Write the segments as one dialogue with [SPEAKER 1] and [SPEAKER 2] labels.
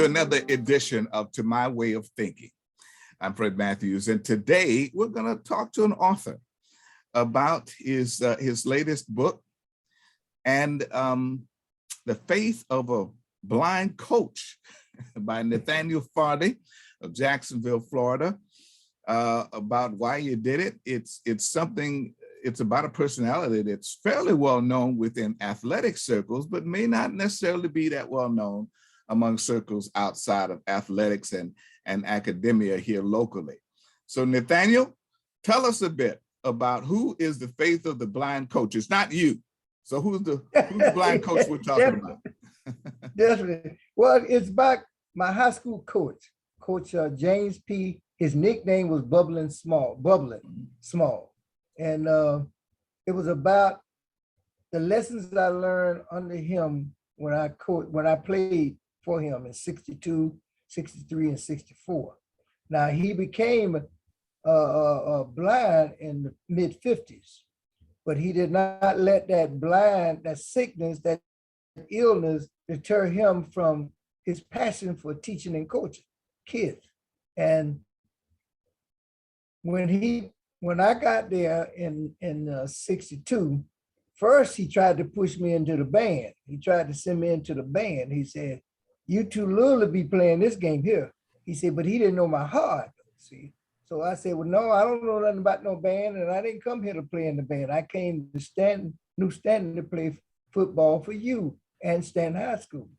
[SPEAKER 1] to another edition of To My Way of Thinking. I'm Fred Matthews, and today we're going to talk to an author about his latest book and the faith of a blind coach by Nathaniel Farley of Jacksonville, Florida. About why you did it. It's about a personality that's fairly well known within athletic circles, but may not necessarily be that well known among circles outside of athletics and academia here locally. So Nathaniel, tell us a bit about who is the faith of the blind coach. It's not you. So who's the blind coach we're talking about?
[SPEAKER 2] Definitely. Well, it's about my high school coach, Coach James P. His nickname was Bubbling Small. And it was about the lessons that I learned under him when I played for him in 62, 63, and 64. Now, he became blind in the mid-50s, but he did not let that sickness, that illness deter him from his passion for teaching and coaching kids. And when I got there in 62, first he tried to push me into the band. He tried to send me into the band. He said, "You too little to be playing this game here." He said, but he didn't know my heart. See, so I said, "Well, no, I don't know nothing about no band, and I didn't come here to play in the band. I came to New Stanton to play football for you and Stanton High School."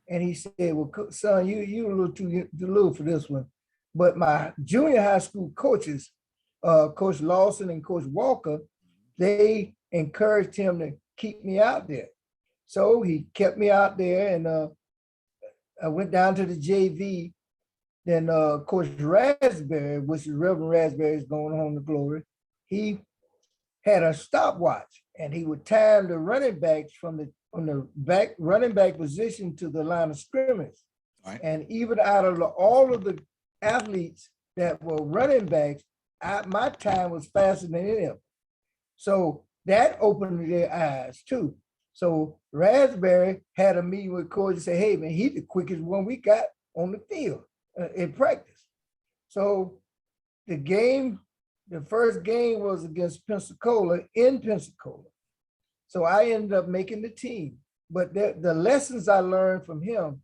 [SPEAKER 2] And he said, "Well, son, you a little too little for this one." But my junior high school coaches, Coach Lawson and Coach Walker, they encouraged him to keep me out there. So he kept me out there, and I went down to the JV. Then Coach Raspberry, which is Reverend Raspberry, is going home to glory. He had a stopwatch, and he would time the running backs from the back running back position to the line of scrimmage. Right. And even out of all of the athletes that were running backs, my time was faster than any of them. So that opened their eyes too. So Raspberry had a meeting with coach and said, "Hey man, he's the quickest one we got on the field in practice." So the first game was against Pensacola in Pensacola. So I ended up making the team. But the lessons I learned from him,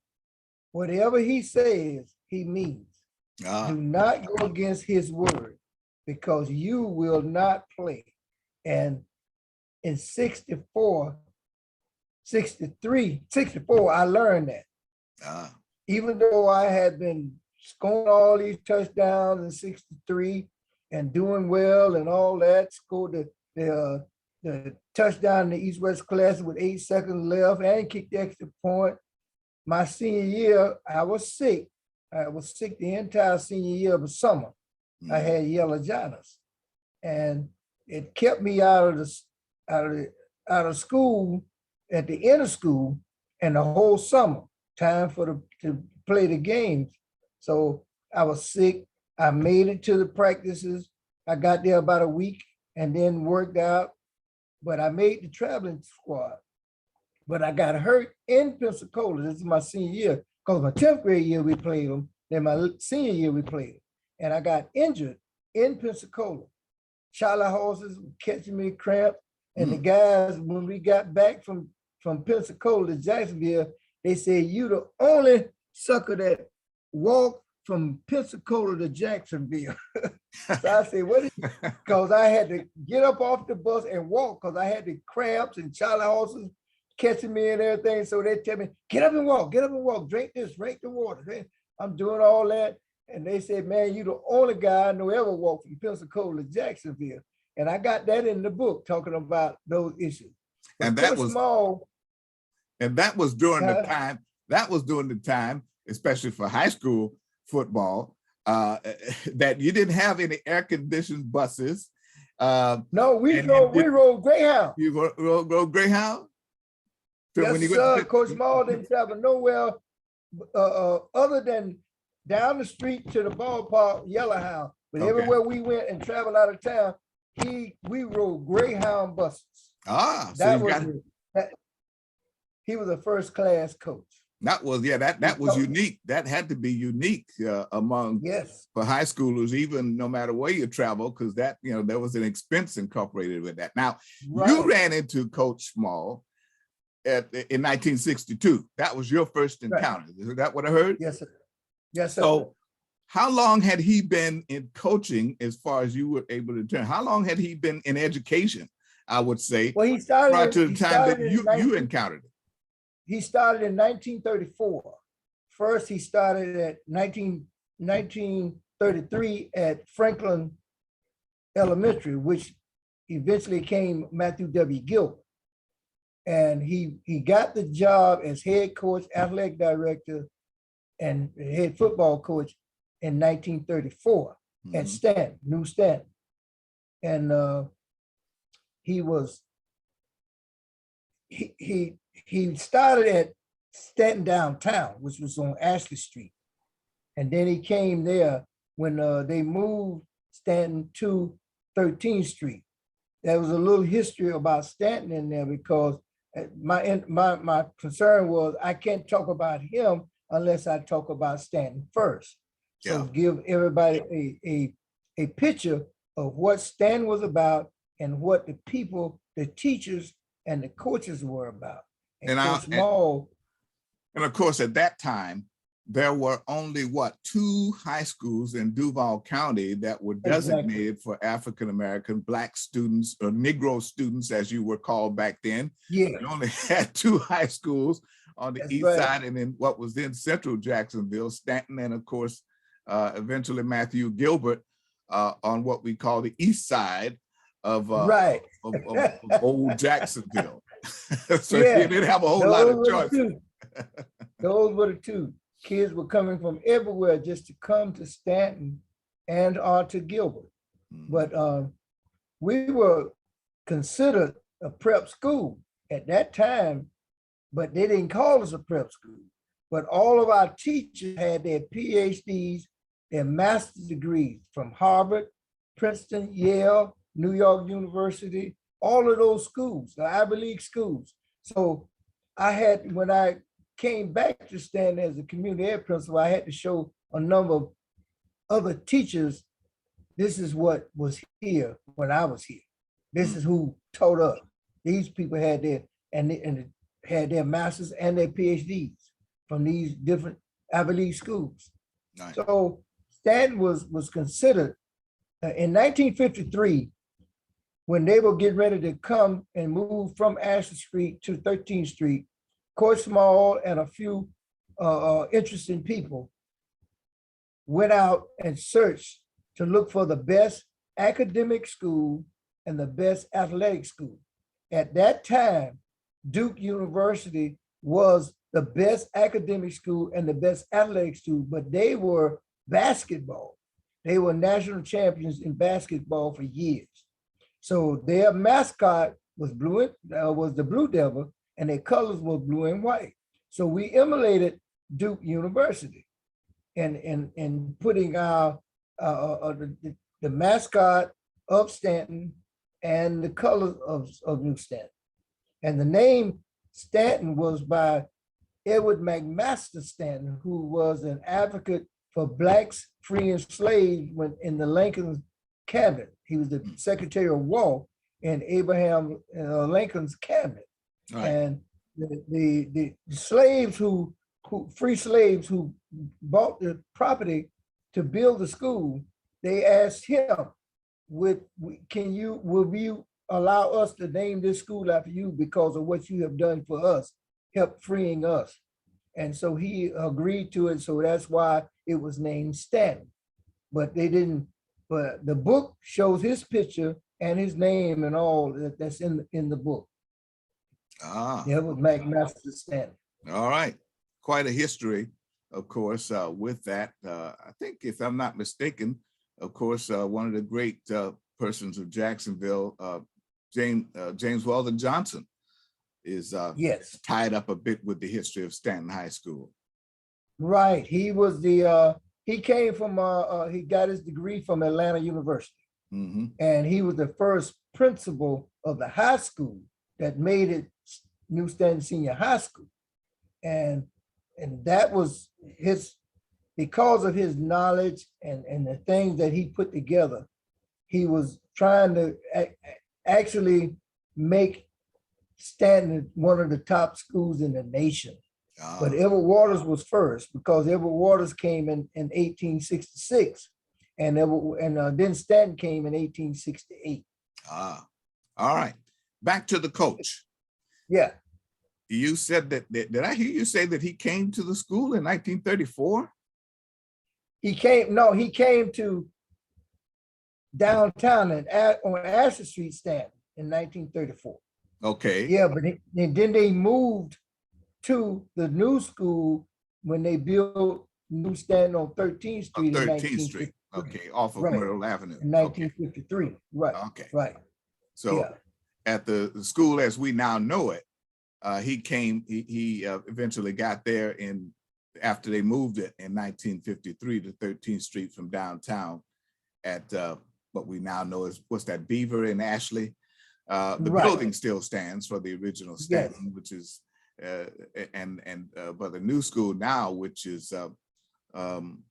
[SPEAKER 2] whatever he says, he means. Do not go against his word, because you will not play. And in 64, I learned that. Even though I had been scoring all these touchdowns in 63 and doing well and all that, scored the touchdown in the East-West Classic with 8 seconds left and kicked the extra point. My senior year, I was sick. I was sick the entire senior year of the summer. I had yellow jaundice, and it kept me out of school at the end of school and the whole summer. Time to play the games. So I was sick. I made it to the practices. I got there about a week and then worked out, but I made the traveling squad. But I got hurt in Pensacola. This is my senior year, because my 10th grade year we played them. Then my senior year we played them. And I got injured in Pensacola. Charlie horses catching me cramp. And the guys, when we got back from Pensacola to Jacksonville, they said, "You the only sucker that walked from Pensacola to Jacksonville." So I said, "What is it?" Because I had to get up off the bus and walk, because I had the cramps and Charlie horses catching me and everything. So they tell me, get up and walk, drink this, drink the water. I'm doing all that. And they said, "Man, you the only guy I know ever walked from Pensacola to Jacksonville." And I got that in the book, talking about those issues.
[SPEAKER 1] And that was small. And that was during the time. That was during the time, especially for high school football, that you didn't have any air-conditioned buses.
[SPEAKER 2] No, we rode Greyhound.
[SPEAKER 1] You rode Greyhound? So
[SPEAKER 2] yes, sir. Coach Small didn't travel nowhere other than down the street to the ballpark, Yellowhound. But everywhere we went and traveled out of town, we rode Greyhound buses.
[SPEAKER 1] So he was a
[SPEAKER 2] He was a first-class coach.
[SPEAKER 1] That was, yeah, that was unique. That had to be unique among
[SPEAKER 2] Yes.
[SPEAKER 1] for high schoolers, even no matter where you travel, because that, you know, there was an expense incorporated with that. Now, you ran into Coach Small in 1962. That was your first encounter. Right. Is that what I heard?
[SPEAKER 2] Yes, sir. Yes, sir.
[SPEAKER 1] So how long had he been in coaching as far as you were able to turn? How long had he been in education, I would say,
[SPEAKER 2] well, he started
[SPEAKER 1] prior to the time that you encountered it?
[SPEAKER 2] He started in 1934. First, he started at 1933 at Franklin Elementary, which eventually came Matthew W. Gilbert. And he got the job as head coach, athletic director, and head football coach in 1934 at Stanton, New Stanton. And he started at Stanton downtown, which was on Ashley Street. And then he came there when they moved Stanton to 13th Street. There was a little history about Stanton in there because my concern was I can't talk about him unless I talk about Stanton first. So give everybody a picture of what Stanton was about and what the people, the teachers and the coaches were about. And
[SPEAKER 1] of course, at that time, there were only two high schools in Duval County that were designated for African-American Black students or Negro students, as you were called back then.
[SPEAKER 2] Yeah.
[SPEAKER 1] You only had two high schools on the east side and in what was then Central Jacksonville, Stanton, and of course, eventually Matthew Gilbert on what we call the east side of old Jacksonville. So you didn't have a whole lot of choice.
[SPEAKER 2] Those were the two. Kids were coming from everywhere just to come to Stanton and to Gilbert. But we were considered a prep school at that time, but they didn't call us a prep school. But all of our teachers had their PhDs, their master's degrees from Harvard, Princeton, Yale, New York University, all of those schools, the Ivy League schools. So when I came back to Stanton as a community ed principal, I had to show a number of other teachers, this is what was here when I was here. This is who taught us. These people had their masters and their PhDs from these different Ivy League schools. Nice. So Stanton was considered in 1953, when they were getting ready to come and move from Ashley Street to 13th Street, Coach Small and a few interesting people went out and searched to look for the best academic school and the best athletic school. At that time, Duke University was the best academic school and the best athletic school, but they were basketball. They were national champions in basketball for years. So their mascot was the Blue Devil, and their colors were blue and white. So we emulated Duke University and putting our the mascot of Stanton and the colors of New Stanton. And the name Stanton was by Edward McMaster Stanton, who was an advocate for Blacks freeing slaves when in the Lincoln cabinet. He was the Secretary of War in Abraham Lincoln's cabinet. Right. And the slaves free slaves who bought the property to build the school, they asked him, will you allow us to name this school after you because of what you have done for us, help freeing us? And so he agreed to it. So that's why it was named Stanton. But they didn't, but the book shows his picture and his name and all that's in the book. That was McMaster Stanton.
[SPEAKER 1] All right. Quite a history, of course, with that. I think, if I'm not mistaken, of course, one of the great persons of Jacksonville, James Weldon Johnson, is tied up a bit with the history of Stanton High School.
[SPEAKER 2] Right. He was he came from, he got his degree from Atlanta University. Mm-hmm. And he was the first principal of the high school that made it New Stanton Senior High School. And And that was his, because of his knowledge and the things that he put together, he was trying to actually make Stanton one of the top schools in the nation. But Edward Waters was first, because Edward Waters came in 1866, and then Stanton came in 1868.
[SPEAKER 1] All right. Back to the coach.
[SPEAKER 2] Yeah.
[SPEAKER 1] You said that, did I hear you say that he came to the school in 1934?
[SPEAKER 2] He came to downtown on Astor Street, Stanton, in 1934.
[SPEAKER 1] Okay.
[SPEAKER 2] Yeah, but then they moved to the new school when they built new Stanton on 13th Street.
[SPEAKER 1] On 13th Street. Okay, off of Myrtle Avenue.
[SPEAKER 2] In 1953. Okay. Right.
[SPEAKER 1] Okay.
[SPEAKER 2] Right.
[SPEAKER 1] So
[SPEAKER 2] yeah.
[SPEAKER 1] At the school as we now know it, he eventually got there after they moved it in 1953 to 13th Street from downtown at what we now know as, what's that, Beaver and Ashley? The building still stands for the original Stanton, which is, but the new school now, which is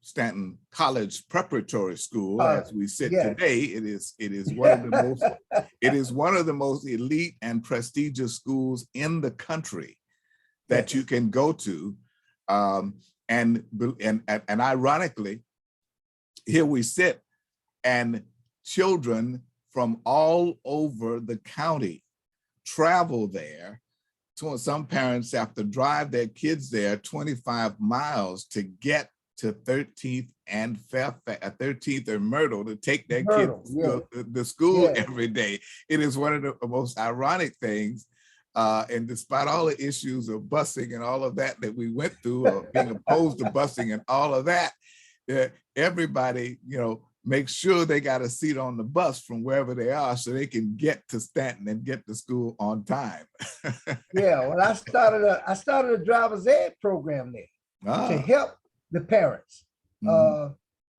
[SPEAKER 1] Stanton College Preparatory School, as we sit today, it is one of the most elite and prestigious schools in the country that you can go to, and ironically, here we sit, and children from all over the county travel there. Some parents have to drive their kids there 25 miles to get to 13th and 13th and Myrtle to take their kids to school every day. It is one of the most ironic things. And despite all the issues of busing and all of that we went through, or being opposed to busing and all of that, everybody, make sure they got a seat on the bus from wherever they are so they can get to Stanton and get to school on time.
[SPEAKER 2] Yeah, well, I started a driver's ed program there to help the parents.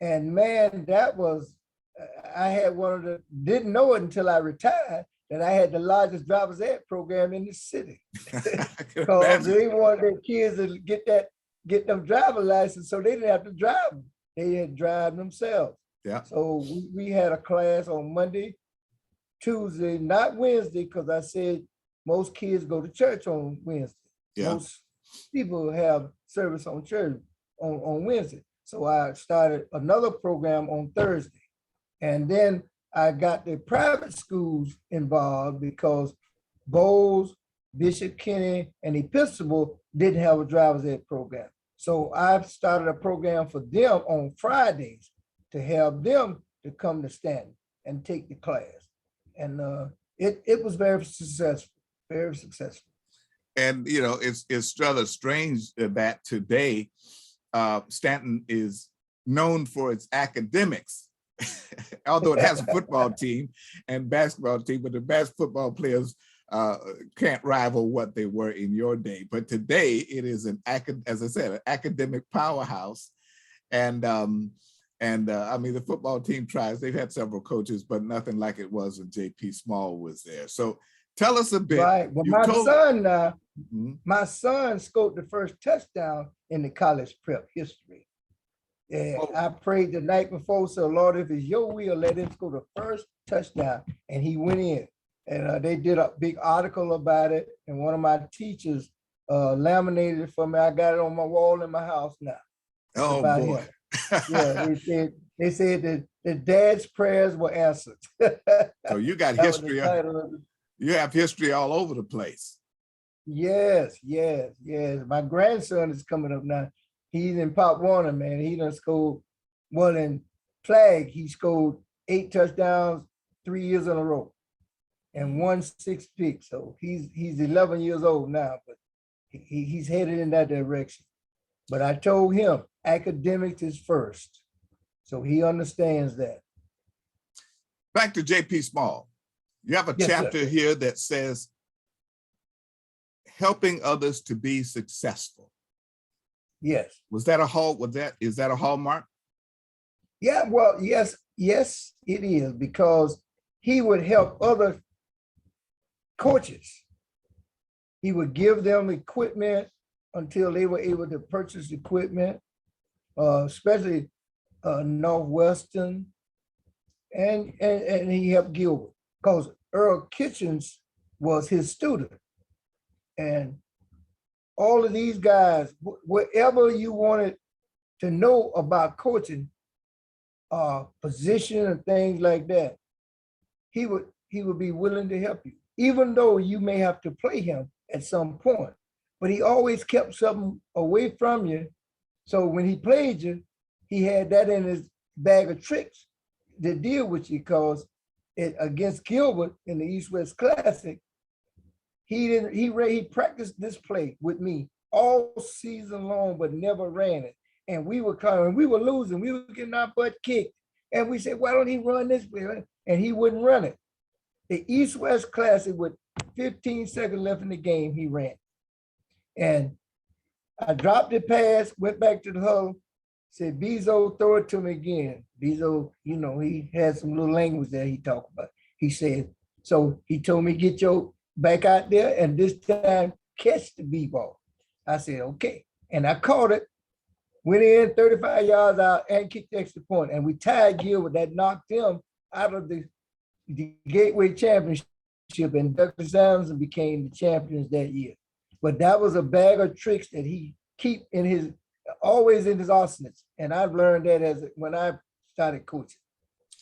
[SPEAKER 2] And man, that was, I had didn't know it until I retired, that I had the largest driver's ed program in the city. Because they wanted their kids to get them driver license so they didn't have to drive them. They had to drive themselves. Yeah. So we had a class on Monday, Tuesday, not Wednesday, because I said most kids go to church on Wednesday. Yeah. Most people have service on church on Wednesday. So I started another program on Thursday. And then I got the private schools involved because Bowles, Bishop Kenny, and Episcopal didn't have a driver's ed program. So I started a program for them on Fridays to help them to come to Stanton and take the class. And it was very successful, very successful.
[SPEAKER 1] And, it's rather strange that today Stanton is known for its academics, although it has a football team and basketball team, but the best football players can't rival what they were in your day. But today it is as I said, an academic powerhouse. And I mean, the football team tries, they've had several coaches, but nothing like it was when J.P. Small was there. So tell us a bit.
[SPEAKER 2] Right. Well, my son scored the first touchdown in the college prep history. And I prayed the night before, so Lord, if it's your will, let him score the first touchdown. And he went in. And they did a big article about it. And one of my teachers laminated it for me. I got it on my wall in my house now.
[SPEAKER 1] Oh, boy.
[SPEAKER 2] Him. Yeah, they said that the dad's prayers were answered.
[SPEAKER 1] So you got history. You have history all over the place.
[SPEAKER 2] Yes. My grandson is coming up now. He's in Pop Warner, man. He done scored, well, in flag, he scored 8 touchdowns 3 years in a row and won 6 picks. So he's 11 years old now, but he's headed in that direction. But I told him academics is first. So he understands that.
[SPEAKER 1] Back to J.P. Small. You have a chapter here that says, helping others to be successful.
[SPEAKER 2] Yes.
[SPEAKER 1] Is that a hallmark?
[SPEAKER 2] Yeah, well, yes, it is, because he would help other coaches. He would give them equipment until they were able to purchase equipment, especially Northwestern, and he helped Gilbert because Earl Kitchens was his student. And all of these guys, whatever you wanted to know about coaching, position and things like that, he would be willing to help you, even though you may have to play him at some point. But he always kept something away from you. So when he played you, he had that in his bag of tricks to deal with you, because against Gilbert in the East-West Classic, he practiced this play with me all season long, but never ran it. And we were coming, we were losing, we were getting our butt kicked. And we said, why don't he run this play? And he wouldn't run it. The East-West Classic, with 15 seconds left in the game, he ran. And I dropped the pass, went back to the huddle, said, Bezo, throw it to me again. Bezo, he had some little language that he talked about. He said, so he told me, get your back out there and this time catch the B-ball. I said, okay. And I caught it, went in 35 yards out and kicked the extra point. And we tied Gilbert. That knocked him out of the Gateway Championship, and Douglas Adams became the champions that year. But that was a bag of tricks that he keep always in his arsenal. And I've learned that when I started coaching.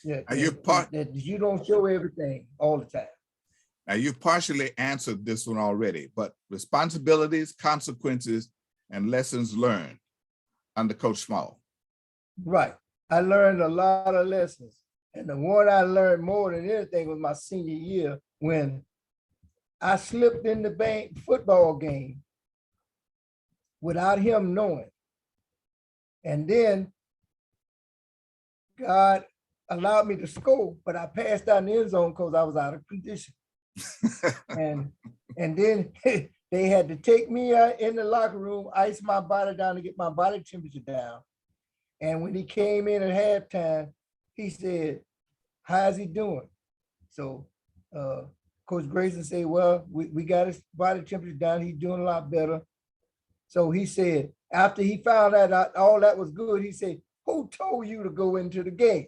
[SPEAKER 2] Yeah, that you don't show everything all the time.
[SPEAKER 1] Now, you partially answered this one already, but responsibilities, consequences, and lessons learned under Coach Small.
[SPEAKER 2] Right. I learned a lot of lessons. And the one I learned more than anything was my senior year, when I slipped in the football game without him knowing. And then God allowed me to score, but I passed out in the end zone because I was out of condition. and then they had to take me in the locker room, ice my body down to get my body temperature down. And when he came in at halftime, he said, how's he doing? So Coach Grayson said, well, we got his body temperature down. He's doing a lot better. So he said, after he found out all that was good, he said, who told you to go into the game?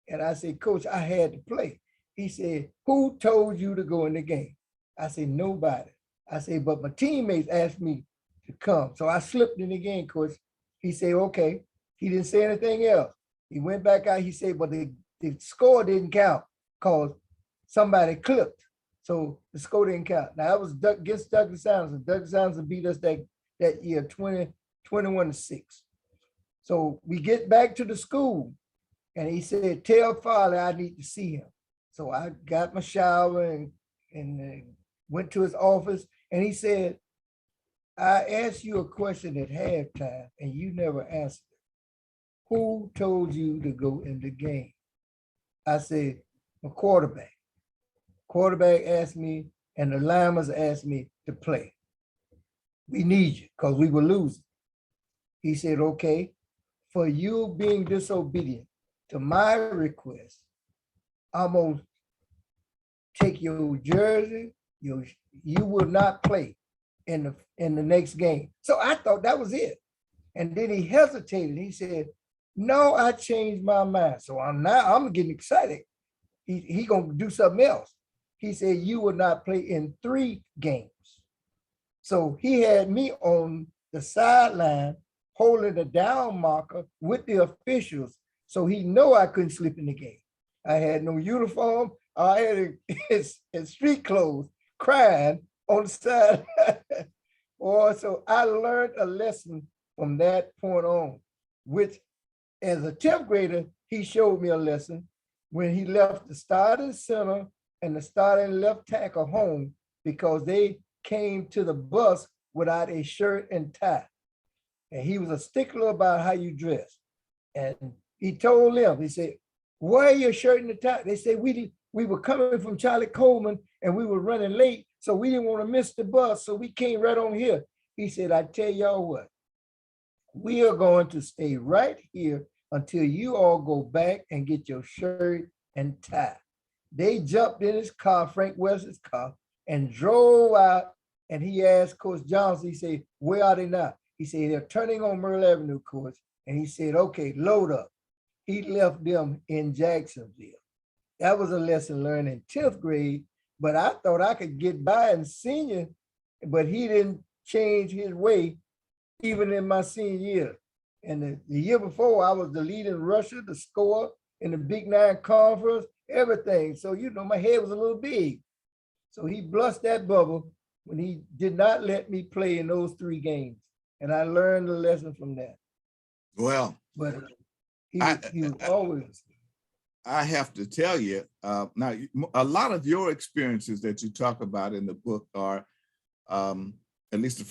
[SPEAKER 2] And I said, Coach, I had to play. He said, who told you to go in the game? I said, nobody. I said, but my teammates asked me to come. So I slipped in the game, Coach. He said, okay. He didn't say anything else. He went back out. He said, but the score didn't count because somebody clipped. So the score didn't count. Now, that was against Douglas Adams, and Douglas Adams beat us that year, 21-6. So we get back to the school, and he said, tell Farley I need to see him. So I got my shower and went to his office, and he said, I asked you a question at halftime, and you never answered it. Who told you to go in the game? I said, a quarterback. Quarterback asked me, and the linemen asked me to play. We need you because we were losing. He said, okay, for you being disobedient to my request, I'm going to take your jersey, you will not play in the next game. So I thought that was it. And then he hesitated. He said, no, I changed my mind. So I'm getting excited. He gonna do something else. He said, you will not play in 3 games. So he had me on the sideline holding the down marker with the officials. So he know I couldn't sleep in the game. I had no uniform. I had his street clothes, crying on the side. So I learned a lesson from that point on, which as a 10th grader, he showed me a lesson when he left the starting center and the starting left tackle home because they came to the bus without a shirt and tie. And he was a stickler about how you dress. And he told them, he said, wear your shirt and the tie. They said, we were coming from Charlie Coleman and we were running late, so we didn't want to miss the bus, so we came right on here. He said, I tell y'all what, we are going to stay right here until you all go back and get your shirt and tie. They jumped in his car, Frank Wesley's car, and drove out And he asked Coach Johnson, he said, where are they now? He said, they're turning on Merle Avenue, Coach. And he said, okay, load up. He left them in Jacksonville. That was a lesson learned in 10th grade, but I thought I could get by in senior, but he didn't change his way even in my senior year. And the year before, I was the leading rusher, the scorer in the Big Nine Conference, everything. So, you know, my head was a little big. So he blusted that bubble when he did not let me play in those 3 games. And I learned a lesson from that.
[SPEAKER 1] Well,
[SPEAKER 2] but he was always.
[SPEAKER 1] I have to tell you, now, a lot of your experiences that you talk about in the book are, at least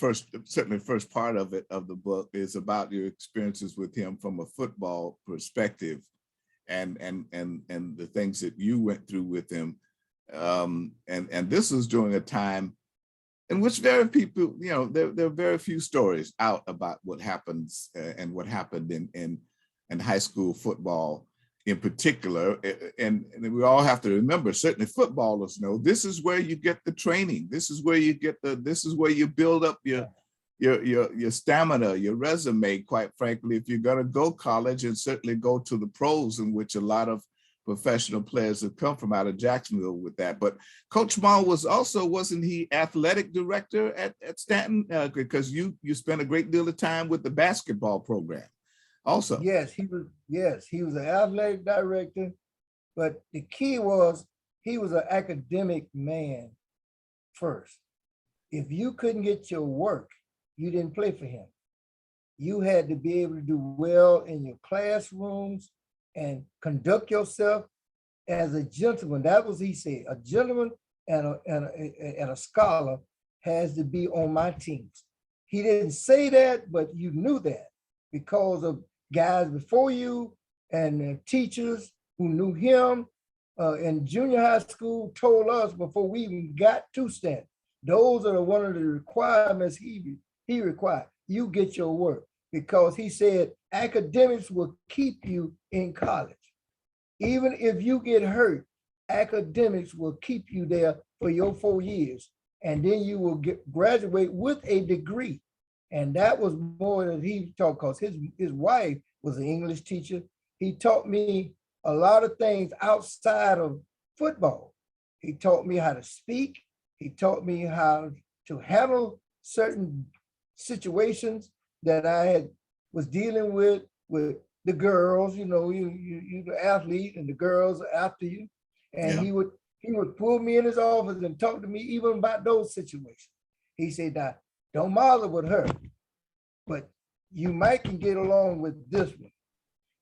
[SPEAKER 1] certainly the first part of it, of the book, is about your experiences with him from a football perspective, and the things that you went through with him. And this was during a time in which very people, you know, there are very few stories out about what happens and what happened in high school football in particular. And we all have to remember, certainly footballers know, this is where you get the training. This is where you build up your stamina, your resume, quite frankly, if you're going to go college, and certainly go to the pros, in which a lot of professional players have come from out of Jacksonville with that. But Coach Maul wasn't he athletic director at Stanton? Because you spent a great deal of time with the basketball program also.
[SPEAKER 2] Yes, he was an athletic director, but the key was he was an academic man first. If you couldn't get your work, you didn't play for him. You had to be able to do well in your classrooms and conduct yourself as a gentleman. That was, he said, a gentleman and a scholar has to be on my teams. He didn't say that, but you knew that because of guys before you and teachers who knew him in junior high school told us before we even got to Stanton. Those are one of the requirements he required. You get your work, because he said academics will keep you in college. Even if you get hurt, academics will keep you there for your 4 years, and then you will graduate with a degree. And that was more than he taught, because his wife was an English teacher. He taught me a lot of things outside of football. He taught me how to speak. He taught me how to handle certain situations that I was dealing with the girls. You know, you're the athlete and the girls are after you. And yeah, he would pull me in his office and talk to me even about those situations. He said, now, don't bother with her, but you might can get along with this one,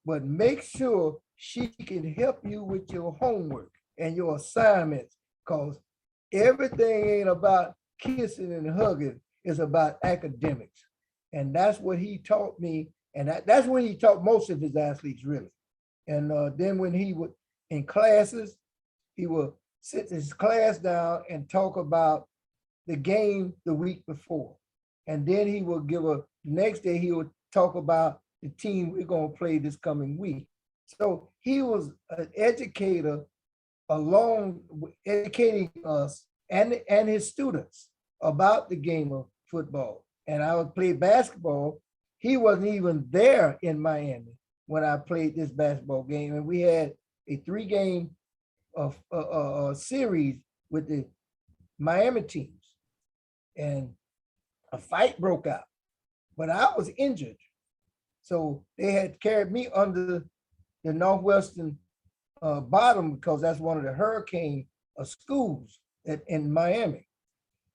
[SPEAKER 2] but make sure she can help you with your homework and your assignments, because everything ain't about kissing and hugging. It's about academics. And that's what he taught me. And that's when he taught most of his athletes, really. And then when he would, in classes, he would sit his class down and talk about the game the week before. And then he would next day he would talk about the team we're going to play this coming week. So he was an educator, along with educating us and his students about the game of football. And I would play basketball. He wasn't even there in Miami when I played this basketball game. And we had a 3-game series with the Miami teams. And a fight broke out, but I was injured. So they had carried me under the Northwestern bottom, because that's one of the hurricane schools in Miami.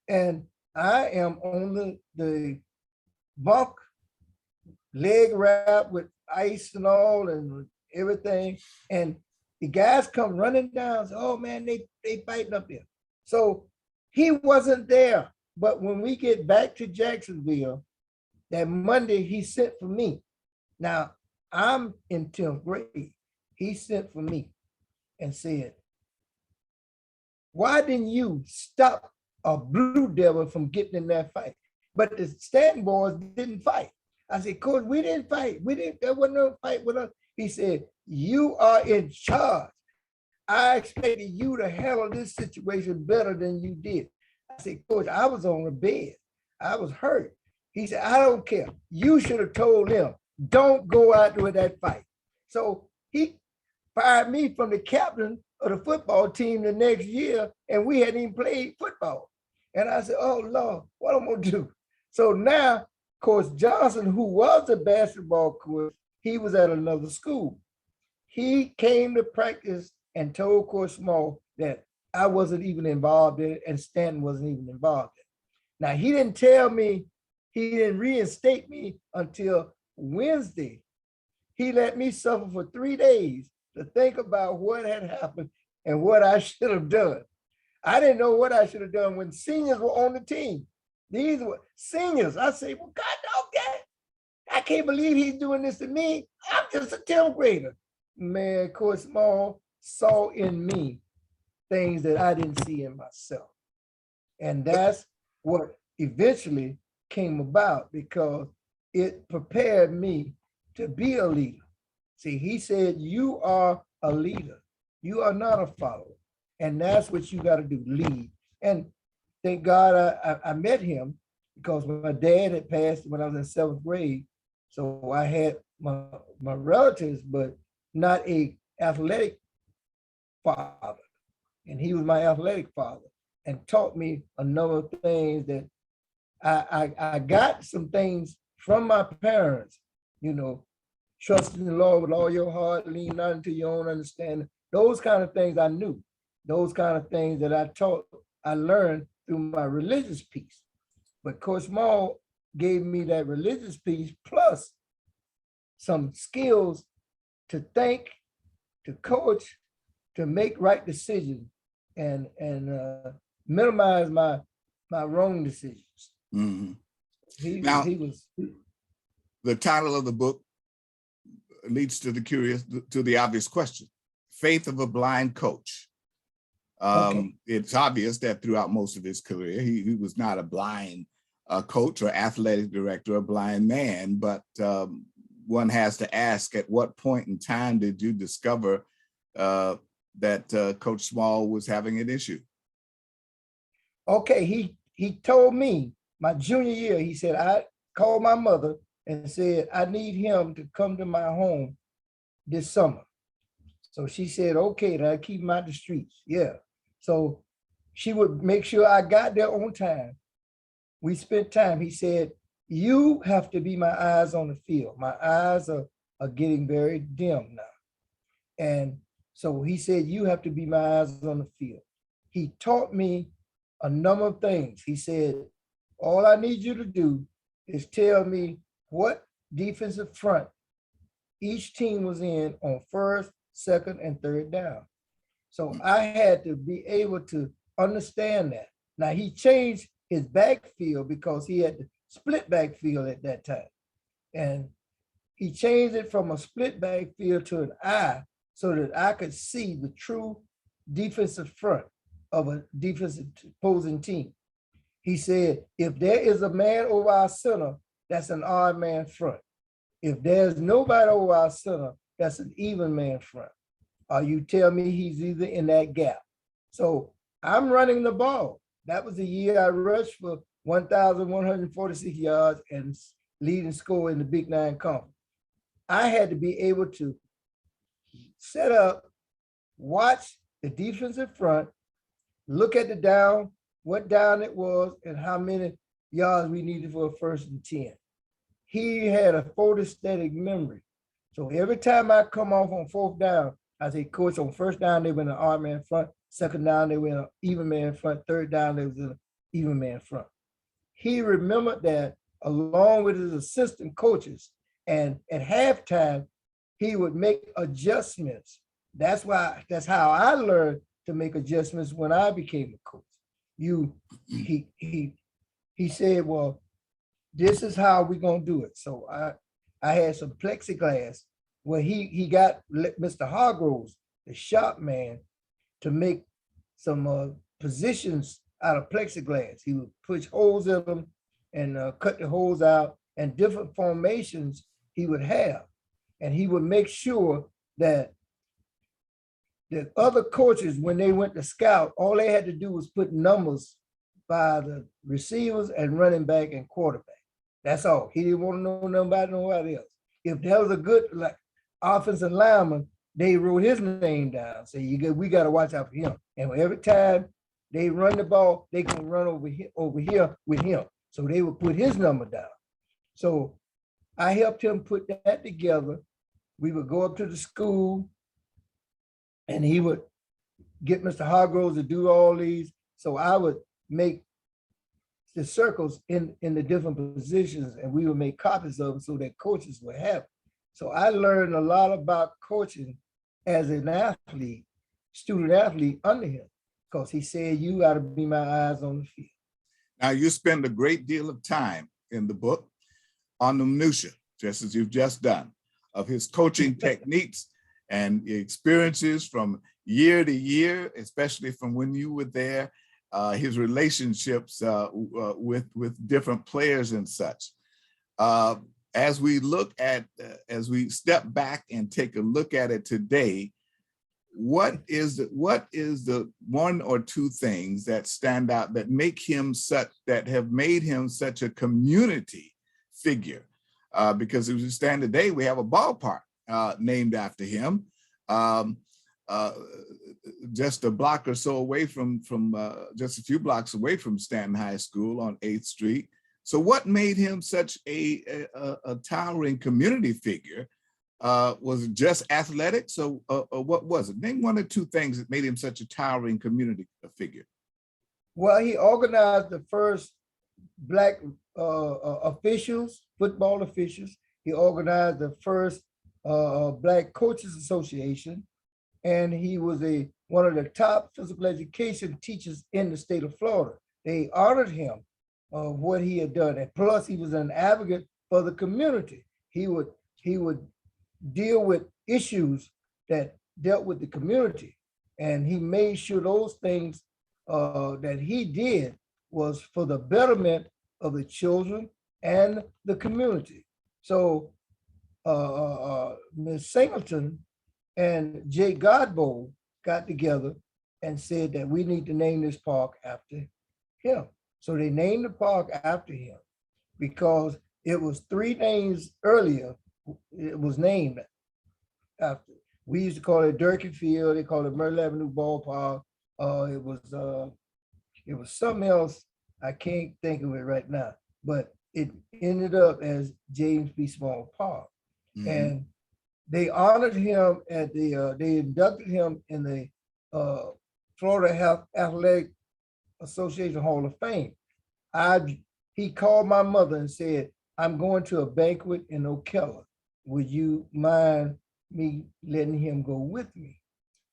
[SPEAKER 2] And I am on the bunk, leg wrapped with ice and all and everything. And the guys come running down, say, oh man, they fighting up there. So he wasn't there. But when we get back to Jacksonville, that Monday he sent for me. Now I'm in 10th grade. He sent for me and said, why didn't you stop a Blue Devil from getting in that fight? But the Stanton boys didn't fight. I said, Coach, we didn't fight. There wasn't no fight with us. He said, you are in charge. I expected you to handle this situation better than you did. I said, Coach, I was on the bed. I was hurt. He said, I don't care. You should have told them, don't go out with that fight. So he fired me from the captain of the football team the next year, and we hadn't even played football. And I said, oh, Lord, what am I going to do? So now, Coach Johnson, who was a basketball coach, he was at another school. He came to practice and told Coach Small that I wasn't even involved in it and Stanton wasn't even involved in it. Now, he didn't tell me, he didn't reinstate me until Wednesday. He let me suffer for 3 days to think about what had happened and what I should have done. I didn't know what I should have done when seniors were on the team. These were seniors. I say, well, God, dog, I can't believe he's doing this to me. I'm just a 10th grader. Man, Coach Small saw in me things that I didn't see in myself. And that's what eventually came about, because it prepared me to be a leader. See, he said, you are a leader. You are not a follower. And that's what you got to do, lead. And thank God I met him, because my dad had passed when I was in 7th grade. So I had my relatives, but not a athletic father. And he was my athletic father and taught me a number of things that I got some things from my parents, you know, trust in the Lord with all your heart, lean not into your own understanding. Those kind of things I knew. Those kind of things that I learned through my religious piece. But Coach Small gave me that religious piece plus some skills to think, to coach, to make right decisions and minimize my wrong decisions.
[SPEAKER 1] Mm-hmm.
[SPEAKER 2] He was.
[SPEAKER 1] The title of the book leads to the obvious question: Faith of a Blind Coach. Okay. It's obvious that throughout most of his career, he was not a blind coach or athletic director, a blind man, but one has to ask, at what point in time did you discover that Coach Small was having an issue?
[SPEAKER 2] Okay, he told me my junior year, he said, I called my mother and said, I need him to come to my home this summer. So she said, okay, then I keep him out the streets. Yeah. So she would make sure I got there on time. We spent time. He said, you have to be my eyes on the field. My eyes are getting very dim now. And so he said, you have to be my eyes on the field. He taught me a number of things. He said, all I need you to do is tell me what defensive front each team was in on first, second, and third down. So I had to be able to understand that. Now he changed his backfield because he had the split backfield at that time. And he changed it from a split backfield to an eye so that I could see the true defensive front of a defensive opposing team. He said, if there is a man over our center, that's an odd man front. If there's nobody over our center, that's an even man front. Or you tell me he's either in that gap. So I'm running the ball. That was the year I rushed for 1,146 yards and leading score in the Big Nine Conference. I had to be able to set up, watch the defensive front, look at the down, what down it was, and how many yards we needed for a 1st and 10. He had a photostatic memory. So every time I come off on 4th down, I say, Coach, on 1st down, they went an odd man front. 2nd down, they went an even man front. 3rd down, they was an even man front. He remembered that along with his assistant coaches. And at halftime, he would make adjustments. That's how I learned to make adjustments when I became a coach. He said, well, this is how we're gonna do it. So I had some plexiglass where he got Mr. Hargroves, the shop man, to make some positions out of plexiglass. He would push holes in them and cut the holes out, and different formations he would have. And he would make sure that the other coaches, when they went to scout, all they had to do was put numbers by the receivers and running back and quarterback. That's all. He didn't want to know nothing about nobody else. If there was a good like offensive lineman, they wrote his name down. So we got to watch out for him. And every time they run the ball, they can run over here with him. So they would put his number down. So I helped him put that together. We would go up to the school and he would get Mr. Hargroves to do all these. So I would make the circles in the different positions and we would make copies of them so that coaches would have it. So I learned a lot about coaching as an athlete, student athlete under him, because he said, you got to be my eyes on the field.
[SPEAKER 1] Now you spend a great deal of time in the book on the minutia, just as you've just done, of his coaching techniques and experiences from year to year, especially from when you were there, his relationships with different players and such. As we look at, as we step back and take a look at it today, what is the one or two things that stand out that make him that have made him such a community figure? Because as we stand today, we have a ballpark named after him, just a block or so away from just a few blocks away from Stanton High School on 8th Street. So what made him such a towering community figure? Was it just athletics, or what was it? Name one or two things that made him such a towering community figure.
[SPEAKER 2] Well, he organized the first Black officials, football officials. He organized the first Black Coaches Association, and he was one of the top physical education teachers in the state of Florida. They honored him of what he had done, and plus he was an advocate for the community. He would deal with issues that dealt with the community, and he made sure those things that he did was for the betterment of the children and the community. So Ms. Singleton and Jay Godbold got together and said that we need to name this park after him. So they named the park after him because it was 3 names earlier. It was named after. We used to call it Durkee Field. They called it Myrtle Avenue Ballpark. It was something else. I can't think of it right now, but it ended up as James B. Small Park. Mm-hmm. And they honored him at they inducted him in the Florida Health Athletic Association Hall of Fame. He called my mother and said, I'm going to a banquet in Ocala. Would you mind me letting him go with me?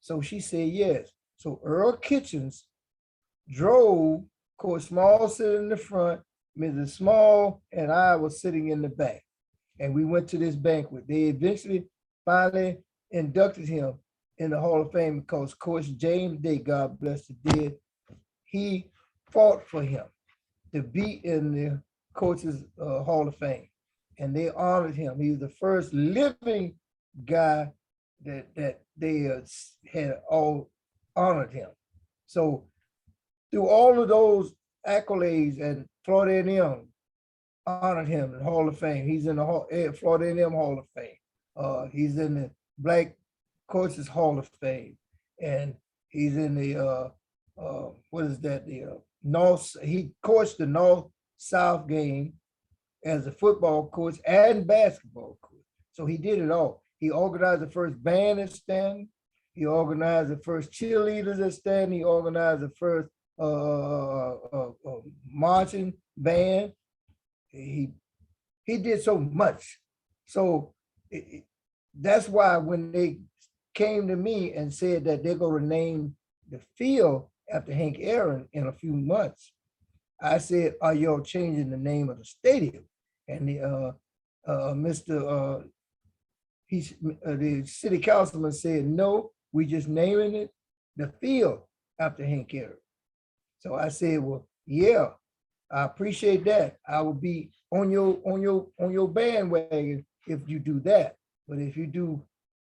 [SPEAKER 2] So she said yes. So Earl Kitchens drove, Coach Small sitting in the front, Mrs. Small and I was sitting in the back. And we went to this banquet. They eventually finally inducted him in the Hall of Fame because Coach James Day, God bless the dead, he fought for him to be in the Coaches Hall of Fame. And they honored him. He was the first living guy that they had all honored him. So through all of those accolades, and Florida A&M honored him in the Hall of Fame. He's in the Florida A&M Hall of Fame. He's in the Black Coaches Hall of Fame, and he's in the what is that? The North. He coached the North-South game as a football coach and basketball coach. So he did it all. He organized the first band at Stanton. He organized the first cheerleaders at Stanton. He organized the first marching band. He did so much. So that's why when they came to me and said that they're going to name the field after Hank Aaron in a few months, I said, are y'all changing the name of the stadium? And the city councilman said, no, we just naming it the field after Hank Aaron. So I said, well, yeah, I appreciate that. I will be on your bandwagon if you do that. But if you do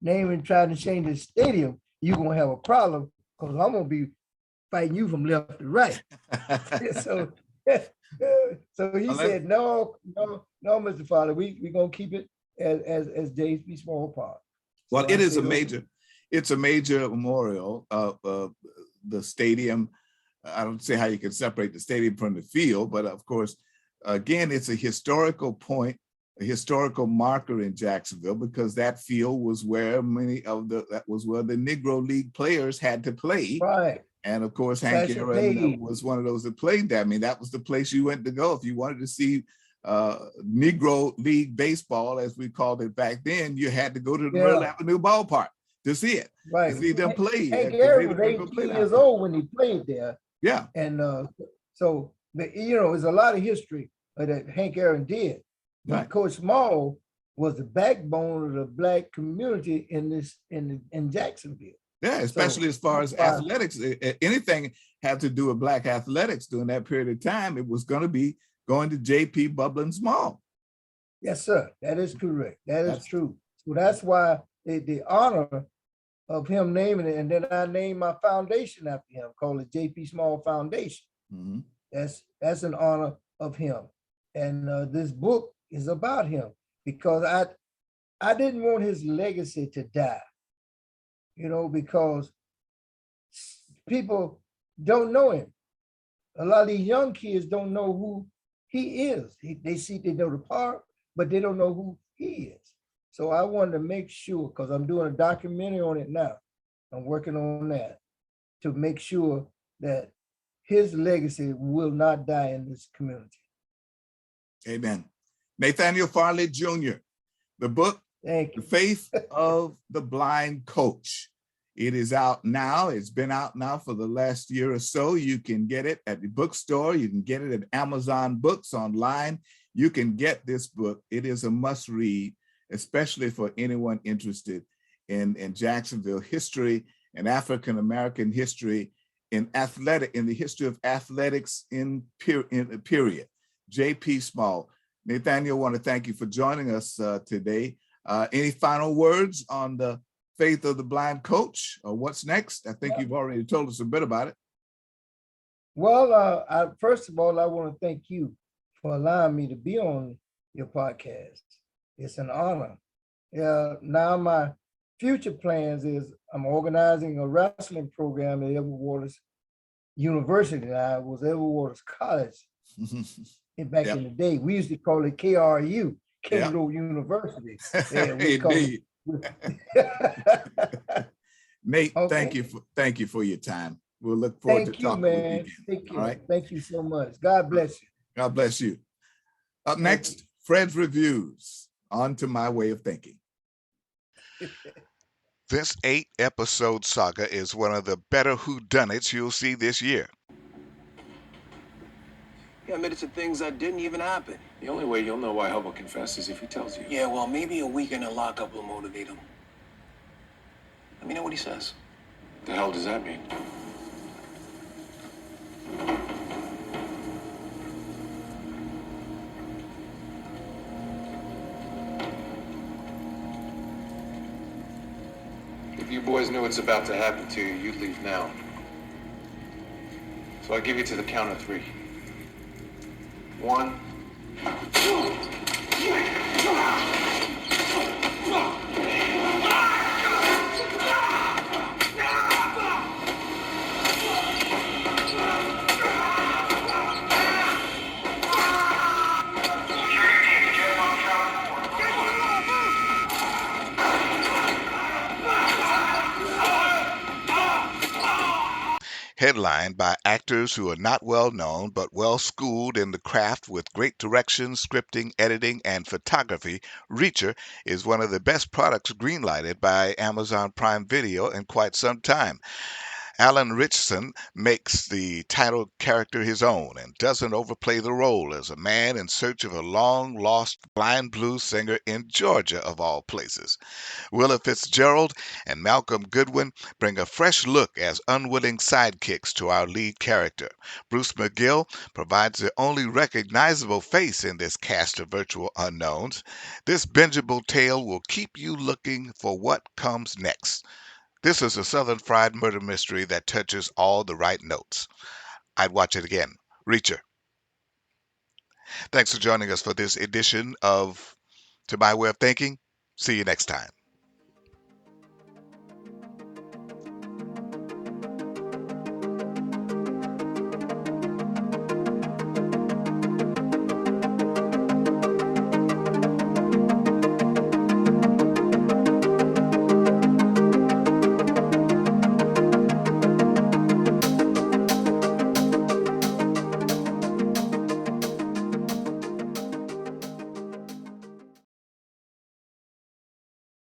[SPEAKER 2] name and try to change the stadium, you're gonna have a problem because I'm gonna be fighting you from left to right. So, so he said, no, no, no, Mr. Farley, we're gonna keep it as J.P. Small Park.
[SPEAKER 1] Well, so it is a major, it's a major memorial of the stadium. I don't see how you can separate the stadium from the field, but of course, again, it's a historical point, a historical marker in Jacksonville, because that field was where that was where the Negro League players had to play.
[SPEAKER 2] Right.
[SPEAKER 1] And of course, Hank Aaron was one of those that played that. I mean, that was the place you went to go if you wanted to see Negro League baseball, as we called it back then. You had to go to the Myrtle Avenue ballpark to see it,
[SPEAKER 2] right?
[SPEAKER 1] To see them play.
[SPEAKER 2] Hank Aaron was 18 years old when he played there.
[SPEAKER 1] Yeah,
[SPEAKER 2] and so there's a lot of history that Hank Aaron did. Right. Coach Small was the backbone of the Black community in Jacksonville.
[SPEAKER 1] Yeah, especially as far as athletics, anything had to do with Black athletics during that period of time, it was going to be going to J.P. Bublin Small.
[SPEAKER 2] Yes, sir. That is correct. That's true. So that's why the honor of him naming it, and then I named my foundation after him, called it J.P. Small Foundation. Mm-hmm. That's an honor of him, and this book is about him, because I didn't want his legacy to die. Because people don't know him. A lot of these young kids don't know who he is. They know the park, but they don't know who he is. So I wanted to make sure, because I'm doing a documentary on it now. I'm working on that to make sure that his legacy will not die in this community.
[SPEAKER 1] Amen. Nathaniel Farley Jr., the book, The Faith of the Blind Coach. It is out now. It's been out now for the last year or so. You can get it at the bookstore. You can get it at Amazon Books online. You can get this book. It is a must read, especially for anyone interested in Jacksonville history and African-American history in the history of athletics in a period. J.P. Small. Nathaniel, I want to thank you for joining us today. Any final words on the Faith of the Blind Coach, or what's next? I think you've already told us a bit about it.
[SPEAKER 2] Well, first of all, I want to thank you for allowing me to be on your podcast. It's an honor. Now my future plans is I'm organizing a wrestling program at Edward Waters University. I was Edward Waters College back in the day. We used to call it KRU, King Road University.
[SPEAKER 1] Nate, thank you for your time. We'll look forward to talking with you again.
[SPEAKER 2] Thank you. All right. Thank you so much. God bless you.
[SPEAKER 1] God bless you. Up next, Fred's Reviews. On to My Way of Thinking.
[SPEAKER 3] This 8-episode saga is one of the better whodunits you'll see this year.
[SPEAKER 4] He admitted to things that didn't even happen.
[SPEAKER 5] The only way you'll know why Hubble confessed is if he tells you.
[SPEAKER 4] Yeah, well, maybe a week in a lockup will motivate him. Let me know what he says.
[SPEAKER 5] The hell does that mean? If you boys knew what's about to happen to you, you'd leave now. So I give you to the count of 3. 1, 2.
[SPEAKER 3] Headlined by actors who are not well known but well schooled in the craft with great direction, scripting, editing, and photography, Reacher is one of the best products greenlighted by Amazon Prime Video in quite some time. Alan Ritchson makes the title character his own and doesn't overplay the role as a man in search of a long-lost blind blues singer in Georgia, of all places. Willa Fitzgerald and Malcolm Goodwin bring a fresh look as unwitting sidekicks to our lead character. Bruce McGill provides the only recognizable face in this cast of virtual unknowns. This bingeable tale will keep you looking for what comes next. This is a Southern fried murder mystery that touches all the right notes. I'd watch it again. Reacher. Thanks for joining us for this edition of To My Way of Thinking. See you next time.